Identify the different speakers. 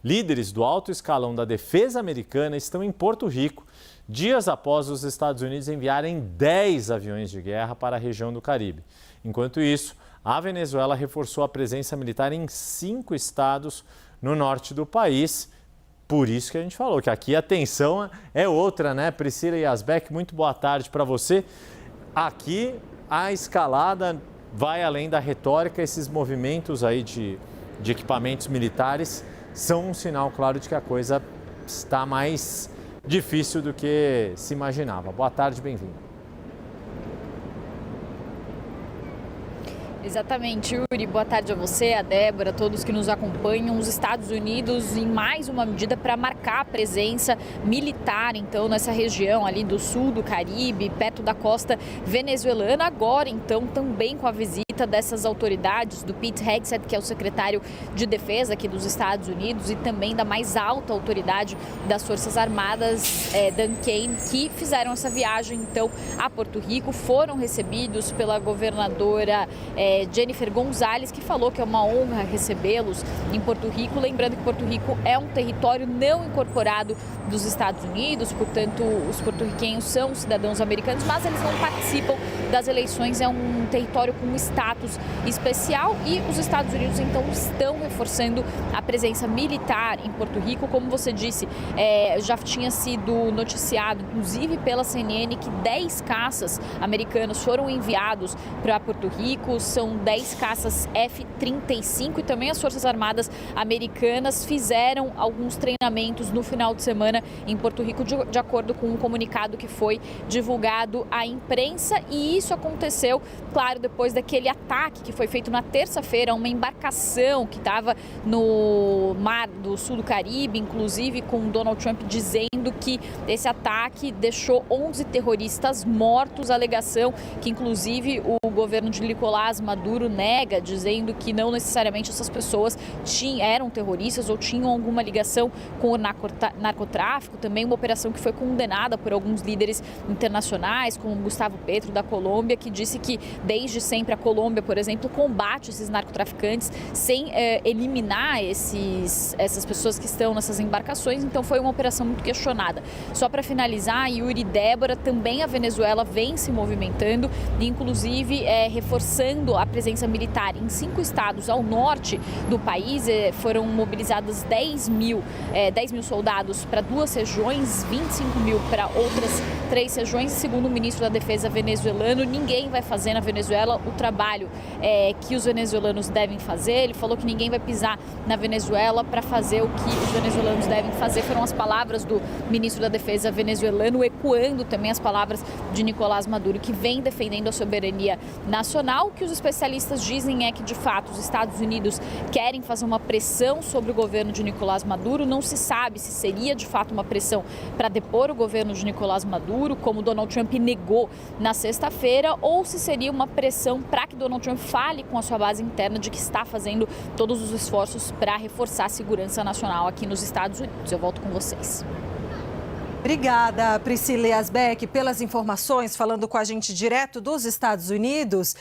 Speaker 1: Líderes do alto escalão da defesa americana estão em Porto Rico, dias após os Estados Unidos enviarem 10 aviões de guerra para a região do Caribe. Enquanto isso, a Venezuela reforçou a presença militar em 5 estados no norte do país. Por isso que a gente falou que aqui a tensão é outra, né? Priscila Yazbek, muito boa tarde para você. Aqui a escalada vai além da retórica, esses movimentos aí de equipamentos militares são um sinal claro de que a coisa está mais difícil do que se imaginava. Boa tarde, bem-vindo.
Speaker 2: Exatamente, Yuri. Boa tarde a você, a Débora, a todos que nos acompanham. Os Estados Unidos, em mais uma medida para marcar a presença militar, então, nessa região ali do sul do Caribe, perto da costa venezuelana. Agora, então, também com a visita dessas autoridades, do Pete Hegseth, que é o secretário de defesa aqui dos Estados Unidos, e também da mais alta autoridade das Forças Armadas, Dan Kane, que fizeram essa viagem, então, a Porto Rico. Foram recebidos pela governadora Jennifer Gonzalez, que falou que é uma honra recebê-los em Porto Rico. Lembrando que Porto Rico é um território não incorporado dos Estados Unidos, portanto, os porto-riquenhos são cidadãos americanos, mas eles não participam das eleições, é um território com status especial e os Estados Unidos, então, estão reforçando a presença militar em Porto Rico. Como você disse, já tinha sido noticiado, inclusive pela CNN, que 10 caças americanos foram enviados para Porto Rico. São 10 caças F-35 e também as Forças Armadas americanas fizeram alguns treinamentos no final de semana em Porto Rico, de acordo com um comunicado que foi divulgado à imprensa. E isso aconteceu, claro, depois daquele ataque que foi feito na terça-feira a uma embarcação que estava no mar do sul do Caribe, inclusive com Donald Trump dizendo que esse ataque deixou 11 terroristas mortos, alegação que inclusive o governo de Nicolás Maduro nega, dizendo que não necessariamente essas pessoas eram terroristas ou tinham alguma ligação com o narcotráfico. Também uma operação que foi condenada por alguns líderes internacionais, como Gustavo Petro da Colômbia, que disse que desde sempre a Colômbia, por exemplo, combate esses narcotraficantes sem eliminar essas pessoas que estão nessas embarcações. Então foi uma operação muito questionada. Só para finalizar, Yuri e Débora, também a Venezuela vem se movimentando, inclusive reforçando a presença militar em 5 estados ao norte do país. Foram mobilizadas 10 mil soldados para 2 regiões, 25 mil para outras 3 regiões. Segundo o ministro da Defesa venezuelano, ninguém vai fazer na Venezuela o trabalho que os venezuelanos devem fazer. Ele falou que ninguém vai pisar na Venezuela para fazer o que os venezuelanos devem fazer. Foram as palavras do ministro da Defesa venezuelano, ecoando também as palavras de Nicolás Maduro, que vem defendendo a soberania nacional. O que os especialistas dizem é que, de fato, os Estados Unidos querem fazer uma pressão sobre o governo de Nicolás Maduro. Não se sabe se seria, de fato, uma pressão para depor o governo de Nicolás Maduro, como Donald Trump negou na sexta-feira, ou se seria uma pressão para que Donald Trump fale com a sua base interna de que está fazendo todos os esforços para reforçar a segurança nacional aqui nos Estados Unidos. Eu volto com vocês.
Speaker 3: Obrigada, Priscila Yazbek, pelas informações, falando com a gente direto dos Estados Unidos.